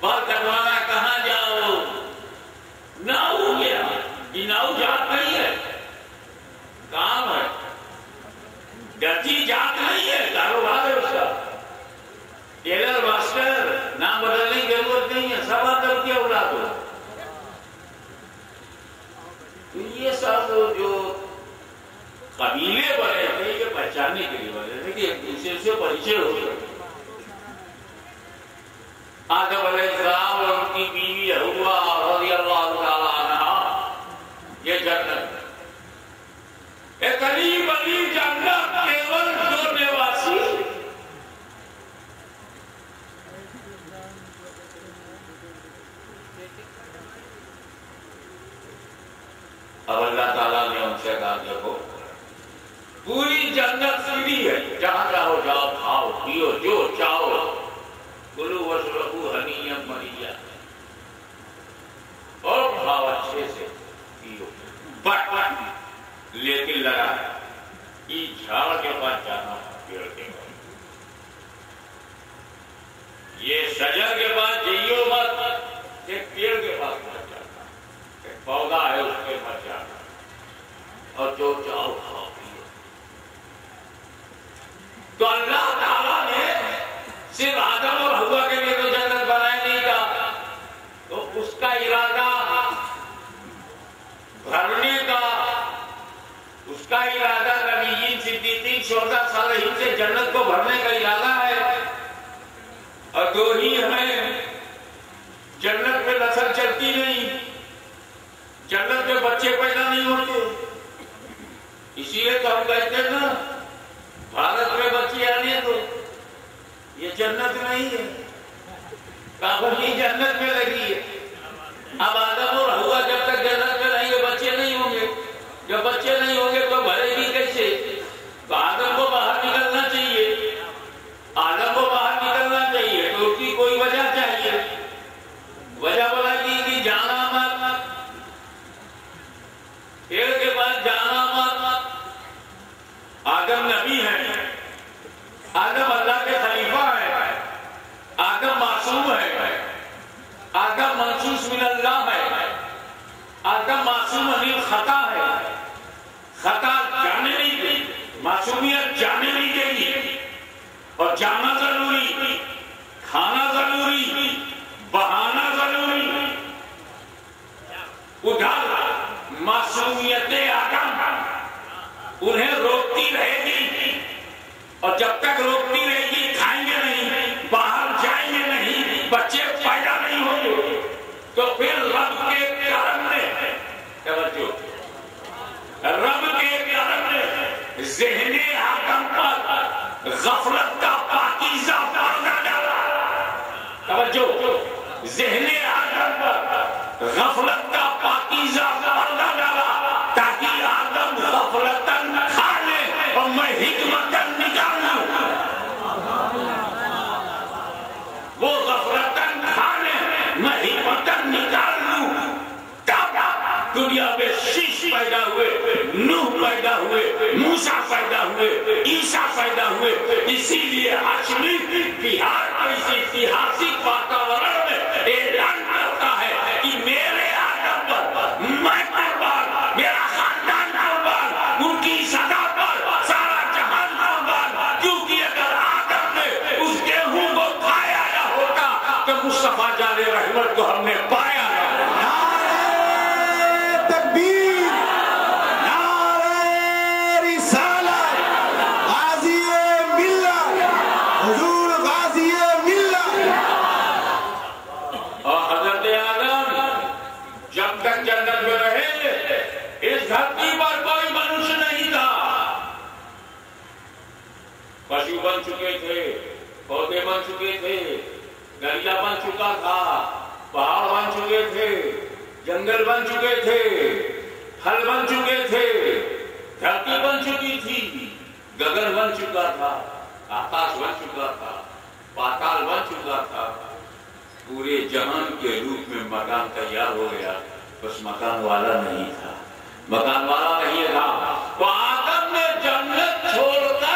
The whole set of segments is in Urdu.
بات کروانا کہاں جاؤ؟ ناؤ ہو گیا، یہ ناؤ جات نہیں ہے، کام ہے، درجی جات نہیں ہے، کاروبار ہے اس کا، ٹیلر ماسٹر، نام بدلنے کی ضرورت نہیں ہے، سب آدم کی اولاد ہو۔ یہ سب جو قبیلے بنے تھے یہ پہچاننے کے لیے بنے تھے کہ ایک دوسرے سے پریچے ہو گئے۔ آدم علیہ السلام اور ان کی بیوی حوا رضی اللہ تعالی عنہا، یہ جنت ایک عجیب عجیب جنت، کیول دو نواسی، اب اللہ تعالیٰ نے ان سے کہا دیکھو پوری جنت فری ہے، جہاں چاہو جاؤ، کھاؤ پیو جو چاہو، کلو واشربوا ہنیئا مریا، اور کھاؤ اچھے سے پیو، بٹ لیکن لگا یہ جھاڑ کے پاس جانا، پیڑ کے پاس، یہ شجر کے پاس جائیو مت، ایک پیڑ کے پاس مت جانا، ایک پودا ہے اس کے پاس جانا، اور جو چاہو کھاؤ پیو۔ تو اللہ تعالیٰ نے صرف آدم اور حوا کے لیے تو جنت بنائی نہیں تھا، تو اس کا ارادہ بھرنے کا، اس کا ارادہ نبیین صدیقین شہداء صالحین سے جنت کو بھرنے کا ارادہ ہے، اور دو ہی ہیں، جنت میں نسل چلتی نہیں، جنت میں بچے پیدا نہیں ہوتے، اسی لیے تو ہم کہتے ہیں نا بھارت میں بچے آنے تو یہ جنت نہیں ہے، کعبہ کی جنت میں لگی ہے۔ اب آدم اور حوا جب تک جنت میں رہیں گے بچے نہیں ہوں گے، جب بچے نہیں ہوں گے تو بھرے گی کیسے؟ تو آدم کو باہر نکلنا چاہیے، آدم کو باہر نکلنا چاہیے تو اس کی کوئی وجہ چاہیے، وجہ بولا کہ جانا مت، پیڑ کے پاس جانا مت۔ آدم نبی ہے، آدم اللہ کے خلیفہ ہے، آدم معصوم ہے، آدم منصوص من اللہ ہے، آدم معصوم عن الخطا ہے، خطا جانے نہیں دے، معصومیت جانے نہیں دے گی، اور جانا ضروری، کھانا ضروری، بہانا ضروری، ادھر معصومیت آدم انہیں روکتی رہے گی، اور جب تک روکتی رہے گی کھائیں گے نہیں، باہر جائیں گے نہیں، بچے پیدا نہیں ہوں گے، تو پھر رب کے کرم نے، توجہ، رب کے کرم نے ذہن آدم پر غفلت کا پاکیزہ پردہ ڈالا، توجہ، ذہن آدم پر غفلت کا پاکیزہ پردہ ڈالا، تاکہ آدم غفلتاً کھا لے اور میں حکمتاً نکالوں، وہ غفلتاً کھا لے میں حکمتاً نکال لوں، تب دنیا میں شیش پیدا ہوئے، نوح پیدا ہوئے، موسیٰ پیدا ہوئے، عیسیٰ پیدا ہوئے۔ اسی لیے ہاشمی بہار کے اس اتہاسک واتاورن میں اعلان کرتا ہے کہ میرے آدم پر میں قربان، میرا خاندان قربان، ان کی صدا پر سارا جہان قربان، کیونکہ اگر آدم نے اس گیہوں کو کھایا نہ ہوتا تو مصطفیٰ جان رحمت کو ہم نے پایا نہ ہوتا۔ پشو بن چکے تھے، پودے بن چکے تھے، دریا بن چکا تھا، پہاڑ بن چکے تھے، جنگل بن چکے تھے، پھل بن چکے تھے، دھرتی بن چکی تھی، گگن بن چکا تھا، آکاش بن چکا تھا، پاتال بن چکا تھا، پورے جہان کے روپ میں مکان تیار ہو گیا، بس مکان والا نہیں تھا، مکان والا نہیں تھا۔ تو آدم نے جنت چھوڑ کر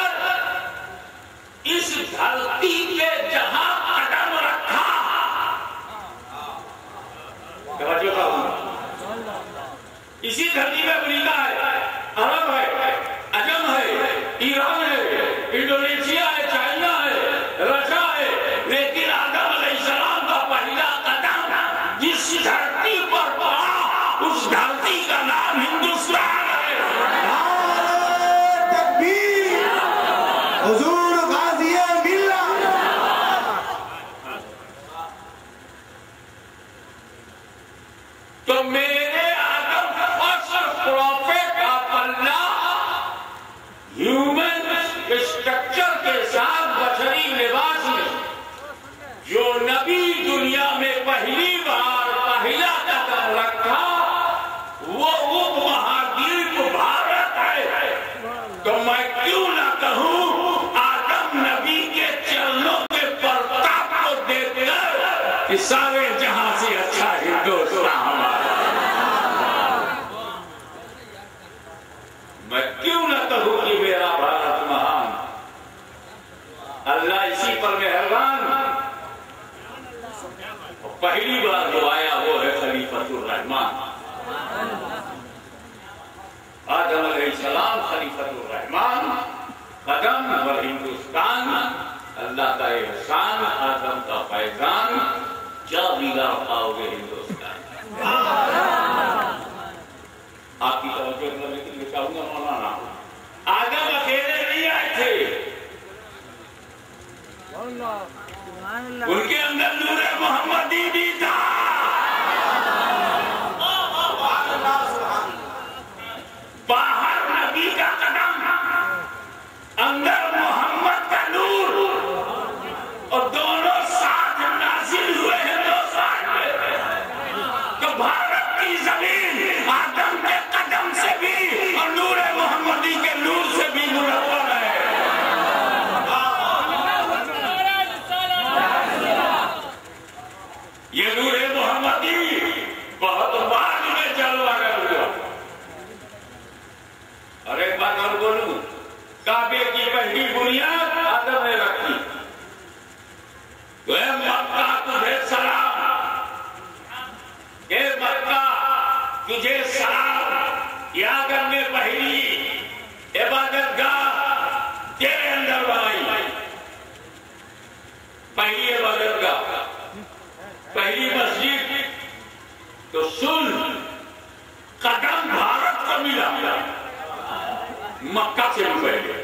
اس دھرتی کے جہاں قدم رکھا تو میرے آدم فرسٹ پروفیٹ آف اللہ ہیومن اسٹرکچر کے ساتھ بشری لباس میں جو نبی دنیا میں پہلی بار پہلا قدم رکھا وہ مہادیپ بھارت ہے. تو میں کیوں نہ کہوں آدم نبی کے چرنوں کے پرتاپ کو دیکھ کر کہ سارے جہاں سے اچھا ہندوستان ہمارا. میں کیوں نہ کہوں کہ میرا بھارت مہان. اللہ اسی پر مہربان. پہلی بار جو آیا وہ ہے خلیفۃ الرحمان. آدم علیہ السلام خلیفۃ الرحمان. قدم و ہندوستان اللہ کا احسان. آدم کا فیضان. کیا بگاڑ پاؤ گے ہندوستان. آپ کی توجہ کرنے کے لیے چاہوں گا مولانا آدم اکیلے نہیں آئے تھے. ان کے اندر نور محمدی بھی تھا. باہر نبی کا قدم اندر محمد کا نور اور دونوں ساتھ نازل ہوئے ہندوستان میں. تو بھارت کی زمین آدم کے قدم سے بھی اور نور محمدی کے نور سے بھی منور ہے. یہ نور محمدی بہت بعد میں جلوہ کر ہوا. اور ایک بات اور بولوں کعبے کی پہلی بنیاد آدم نے رکھی. تو اے مکہ تجھے سلام. اے مکہ تجھے سلام. یہ آدم نے پہلی عبادت گاہ تیرے اندر بنائی. پہلی عبادت گاہ پہلی مسجد. تو سن قدم بھارت کو ملا مکہ سے بھی پہلے.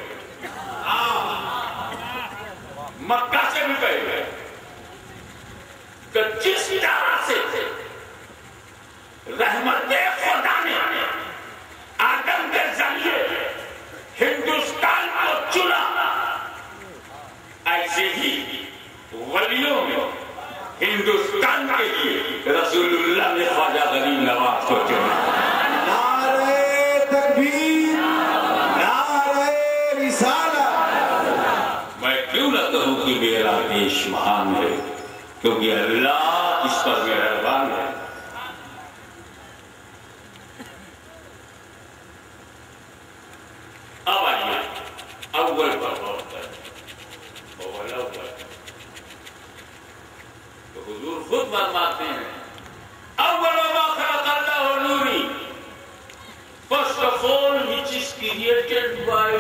مکہ سے بھی پہلے. تو جس طرح سے رحمت خدا نے آدم کے ذریعے ہندوستان کو چنا ایسے ہی ولیوں میں ہندوستان کے لیے رسول اللہ نے خواجہ غریب نواز کو چنا. نعرہ تکبیر نعرہ رسالت. میں کیوں نہ کہوں کہ میرا دیش مہان ہے کیونکہ اللہ اس پر مہربان ہے. اب آئیے اول پر غور کریں. تو حضور خود فرماتے ہیں اول ما خلق اللہ نوری. First of all which is created by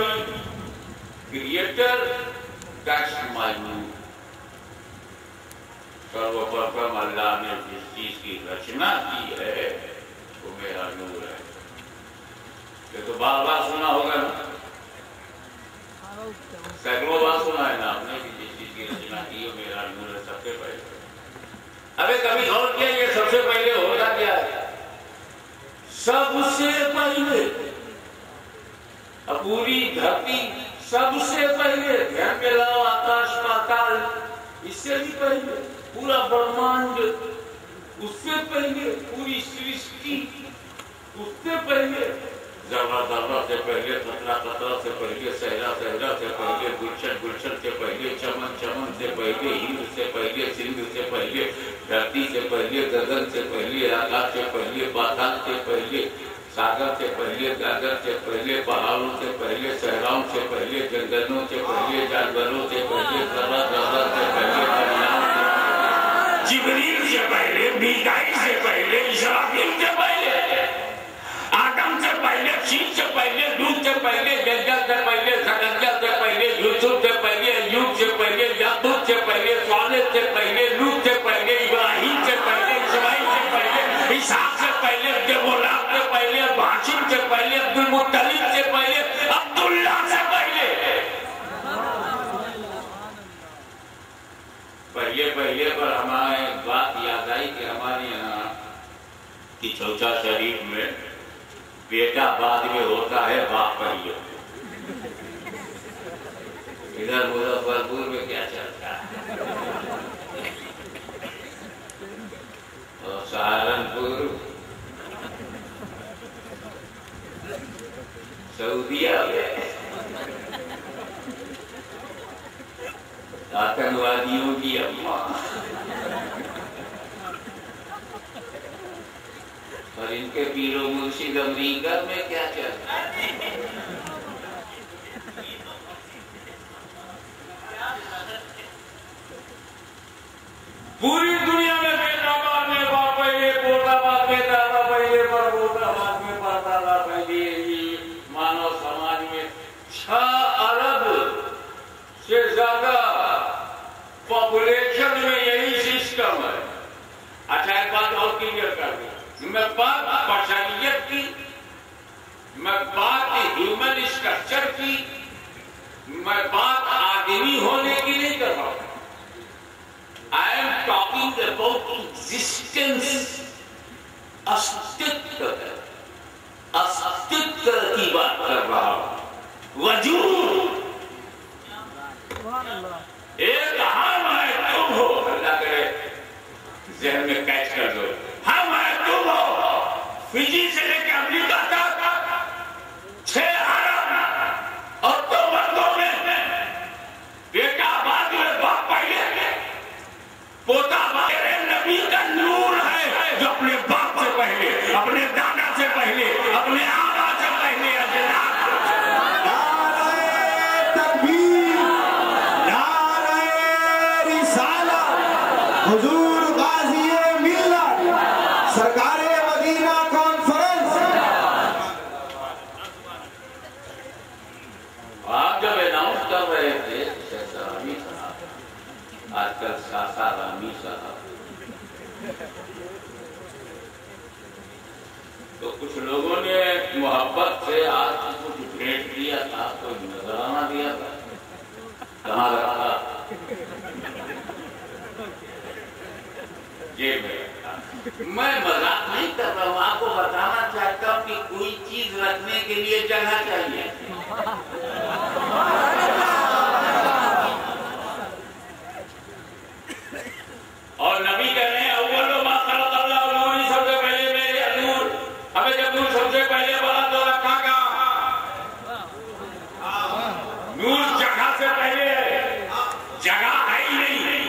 Creator, that's my nur. سروپرتم اللہ نے جس چیز کی رچنا کی ہے وہ میرا نور ہے. یہ تو بار بار سنا ہوگا نا. سینکڑوں بار سنا ہے نا آپ نے کہ جس چیز کی رچنا کی وہ میرا نور ہے. سب سے پہلے ابھی کبھی غور کیا یہ سب سے پہلے ہوتا کیا ہے؟ سب سے پہلے پوری دھرتی سب سے پہلے دھیان میں لاؤ. آکاش پاتال اس سے بھی پہلے پورا برہمانڈ اس سے پہلے پوری سرشٹی اس سے پہلے ذرہ ذرہ سے پہلے قطرہ قطرہ سے پہلے صحرا صحرا سے پہلے گلشن گلشن سے پہلے چمن چمن سے پہلے ہند سے پہلے سندھ سے پہلے دھرتی سے پہلے گگن سے پہلے آکاش سے پہلے پاتال سے پہلے ساگر سے پہلے گاگر سے پہلے پہاڑوں سے پہلے صحراؤں سے پہلے جنگلوں سے پہلے جانوروں سے پہلے ذرہ ذرہ سے پہلے دریاؤں سے جبریل سے پہلے میکائیل سے پہلے اسرافیل سے پہلے آدم سے پہلے شیش سے پہلے دودھ سے پہلے جلجل سے پہلے زکریا سے پہلے یوسف سے پہلے ایوب سے پہلے یعقوب سے پہلے صالح سے پہلے لوط سے پہلے ابراہیم سے پہلے اسماعیل سے پہلے اسحاق سے پہلے غلام سے پہلے ہاشم سے پہلے عبدالمطلب سے پہلے عبداللہ سے پہلے پر ہمارے ایک بات یاد آئی کہ ہمارے یہاں کہ چوچا شریف میں بیٹا بعد میں ہوتا ہے باپ پہلے. ادھر مظفرپور میں کیا چلتا ہے؟ اور سہارنپور سعودیہ میں آتنوادیوں کی اماں اور ان کے پیر و مرشد امریکہ میں کیا چلتا ہے؟ پوری دنیا میں بیٹا بعد میں باپ پہلے، پوتا بعد میں دادا پہلے، پر پوتا بعد میں پردادا پہلے. مانو سماج میں 6 ارب سے زیادہ پاپولیشن میں یہی سسٹم ہے. اچھا ایک بات اور کلیئر کر دوں، میں بات بشریت کی، میں بات ہیومن اسٹرکچر کی، میں بات آدمی ہونے کی نہیں کر رہا ہوں. I am talking about existence. استقبال کی بات کر رہا ہوں. وجود ایک ہم ہے تم ہو، اللہ کرے ذہن میں کیچ کر دو. ہم ہے تم ہو، فجی سے لے کے امریکہ تک 6 ارب اور 2 مردوں میں بیٹا بعد میں باپ پہلے، پوتا میرے نبی کا نور ہے جو اپنے باپ سے پہلے، اپنے دادا سے پہلے، اپنے آبا سے پہلے. نعرہ تکبیر، نعرہ رسالت، حضور غازی ملت، سرکار مدینہ کانفرنس. آپ جب اناؤنس کر رہے تھے شہزادی صاحب، آج کل ساسا رامی صاحب، تو کچھ لوگوں نے محبت سے آج کچھ بھیٹ دیا تھا، کوئی نذرانہ دیا تھا. کہاں رکھا؟ جیب میں رکھا. میں مذاق نہیں کر رہا ہوں، آپ کو بتانا چاہتا ہوں کہ کوئی چیز رکھنے کے لیے جگہ چاہیے. اور نبی کہہ رہے ہیں اول ما خلق اللہ نور، سب سے پہلے میرے نور. ہمیں جب نور سب سے پہلے بنا تو رکھا کہاں؟ نور جگہ سے پہلے ہے، جگہ ہے ہی نہیں.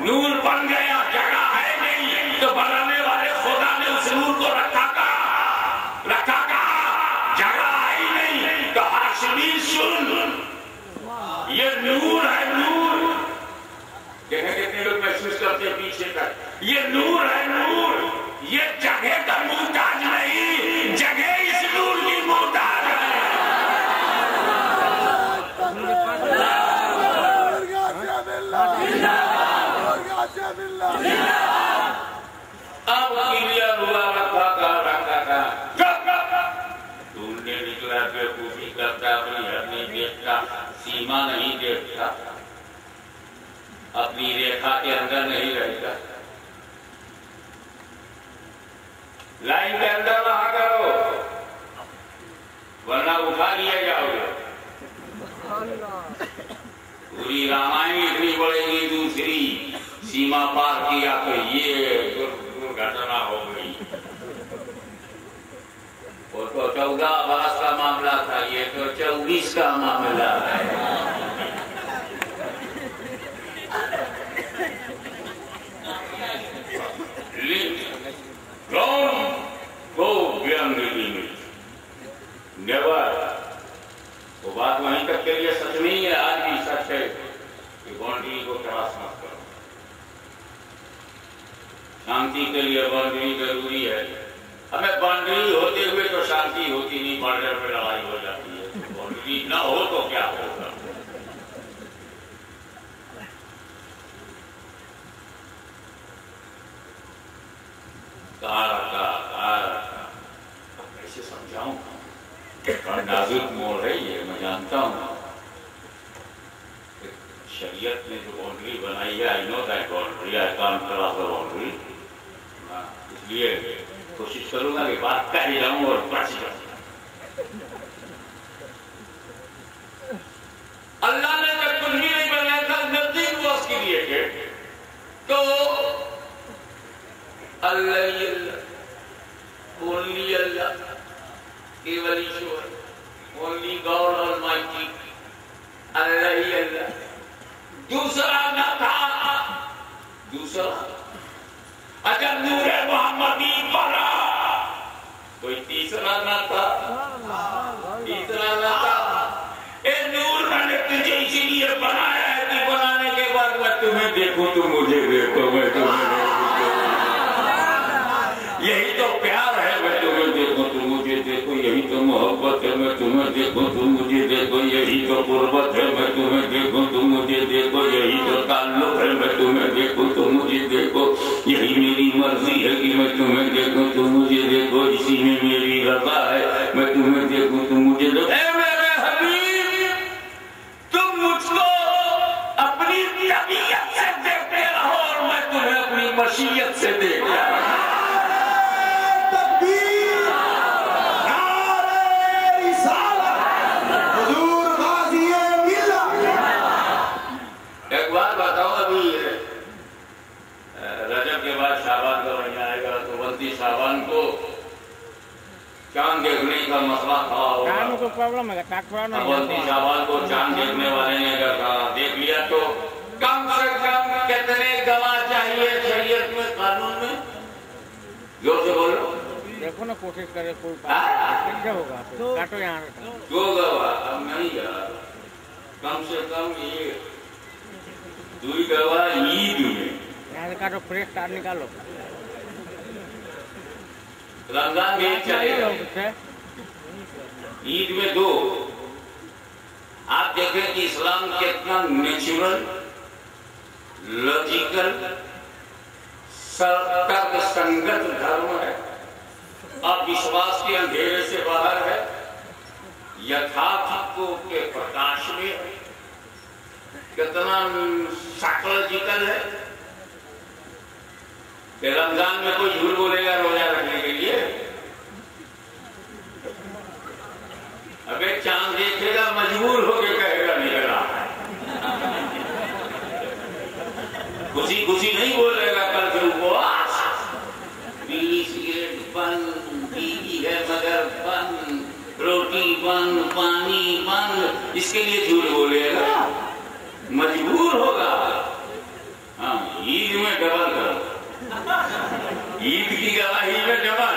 نور بن گیا، جگہ ہے نہیں، تو بنانے والے خدا نے اس نور کو رکھا کہاں؟ رکھا کہاں؟ جگہ ہے ہی نہیں. تو ہاشمی سن، یہ نور ہے، نور. دیکھیں کتنے لوگ محسوس کرتے ہیں پیچھے تک، یہ نور ہے، نور. یہ جگہ کا محتاج نہیں، جگہ اس نور کی محتاج ہے. اب کلیئر ہوا، رکھا تھا. ڈھونڈنے نکلا بے خوبی کرتا، اپنی حد نہیں دیکھتا، سیما نہیں دیکھتا، اپنی ریکھا کے اندر نہیں رہتا. لائن کے اندر رہا کرو ورنہ اٹھا لیا جاؤ گے. پوری رامائن اتنی پڑے گی، دوسری سیما پار کیا تو یہ درگھٹنا ہو گئی. وہ تو 14 برس کا معاملہ تھا، یہ تو 24 کا معاملہ ہے. Don't go beyond the limit. Never. وہ بات وہیں تک کے لیے سچ نہیں ہے، آج بھی سچ ہے کہ باؤنڈری کو کراس مت کرو. شانتی کے لیے باؤنڈری ضروری ہے. ہمیں باؤنڈری ہوتے ہوئے تو شانتی ہوتی نہیں، بارڈر پہ لڑائی ہو جاتی ہے. باؤنڈری نہ ہو تو کیا ہوگا؟ کیسے سمجھاؤں؟ نازک موڑ ہے یہ، میں جانتا ہوں. شریعت نے جو باؤنڈری بنائی ہے، I know that boundary, I can't cross the boundary. اس لیے کوشش کروں گا کہ بات کہہ ہی جاؤں اور بچ جاؤں. اللہ نے جب کچھ بھی نہیں بنایا تھا نزدیک ہوا اس کے لیے کہ تو اللہ ہی اللہ اونلی اللہ کیول ایشور اونلی گاڈ آلمائٹی اللہ ہی اللہ. دوسرا نہ تھا دوسرا اگر نور محمدی پڑا کوئی تیسرا نہ تھا تیسرا نہ تھا. اے نور میں نے تجھے اسی لیے بنایا ہے کہ بنانے کے بعد میں تمہیں دیکھوں تو مجھے دیکھو میں تمہیں دیکھوں. یہی تو پیار ہے میں تمہیں دیکھوں تو مجھے دیکھو. یہی تو محبت ہے میں تمہیں دیکھوں تو مجھے دیکھو. یہی تو قربت ہے میں تمہیں دیکھوں تو مجھے دیکھو. یہی تو تعلق ہے میں تمہیں دیکھوں تو مجھے دیکھو. یہی میری مرضی ہے کہ میں تمہیں دیکھوں تو مجھے دیکھو. اسی میں میری رضا ہے میں تمہیں دیکھوں تو مجھے دیکھو. اے میرے حبیب تم مجھ کو اپنی طبیعت سے دیکھتے رہو اور میں تمہیں اپنی مشیت سے دیکھ رہا ہوں. شعبان کا مہینہ آئے گا تو 29 شعبان کو چاند دیکھنے کا مسئلہ کھڑا ہوگا. 29 شعبان کو چاند دیکھنے والے نے اگر دیکھ لیا تو کم سے کم کتنے گواہ چاہیے شریعت میں قانون میں؟ زور سے بولو. دیکھو نا کوشش کرے کوئی کیا ہوگا. کاٹو یہاں 2 گواہ ہم نہیں جا. کم سے کم یہ 2 گواہ عید میں کا تو فریش کارڈ نکالو. رمضان میں چلے گا عید میں 2. آپ دیکھیں کہ اسلام کتنا نیچرل لاجیکل ترک سنگت دھرم ہے. اب وشواس کے اندھیرے سے باہر ہے. یتھارتھ کے پرکاش میں کتنا سائیکولوجیکل ہے کہ رمضان میں کوئی جھوٹ بولے گا روزہ رکھنے کے لیے. ابے چاند دیکھے گا مجبور ہو کے کہے گا نکل رہا ہے. خوشی خوشی نہیں بولے گا کل سے اپواس. بیڑی سگریٹ بند, بیوی ہے مگر بند, روٹی بند, پانی بند. اس کے لیے جھوٹ بولے گا مجبور ہوگا. ہاں عید میں ڈبل کرو. عید کی گواہی میں ڈبل.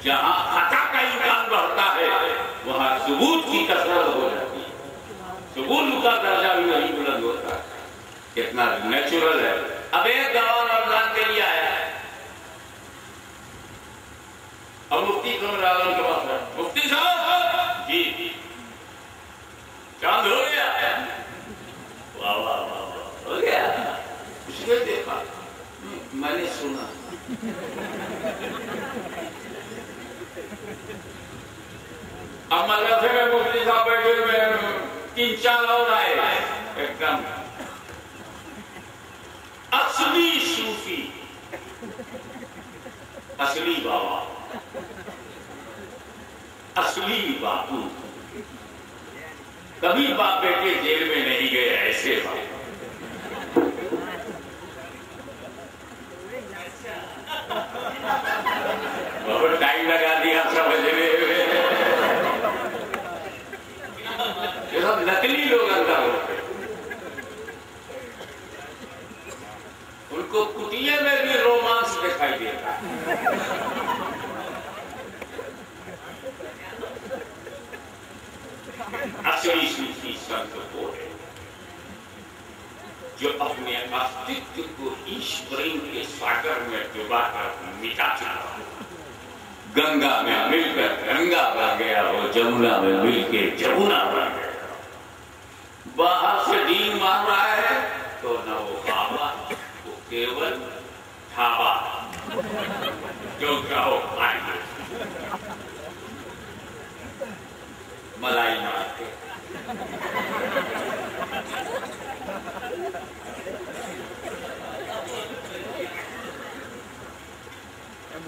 جہاں خطا کا امکان بڑھتا ہے وہاں ثبوت کی کثرت ہو جاتی ہے. ثبوت کا درجہ بھی نہیں بلند ہوتا. کتنا نیچرل ہے. اب ایک گواہ رمضان کے لیے آیا ہے. اب مفتی قمر اعظم کے پاس ہے. مفتی صاحب جی چاند ہو گیا. واہ واہ واہ ہو گیا. اس نے دیکھا میں نے سنا. اب مدرسے میں مفتی صاحب بیٹھے ہوئے 3-4 اور آئے. ایک دم اصلی صوفی, اصلی بابا, اصلی باپو. کبھی باپ بیٹے جیل میں نہیں گئے ایسے باپ. بہت ٹائم لگا دیا سمجھنے میں. یہ سب نقلی لوگ اندر ہوتے. ان کو کٹیے میں بھی رومانس دکھائی دیتا ہے. اصلی صوفی سنت وہ ہے جو اپنے استعمال کو ایشورین کے ساگر میں ڈبا کر مٹا چکا ہو. گنگا میں مل کر گنگا بن گیا ہو, جمنا میں مل کے جمنا بن گیا. باہر سے دین مار رہا ہے تو نہ وہ بابا, وہ کیول ڈھابا جو کہو کھائیں گے. ملائی مار کے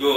2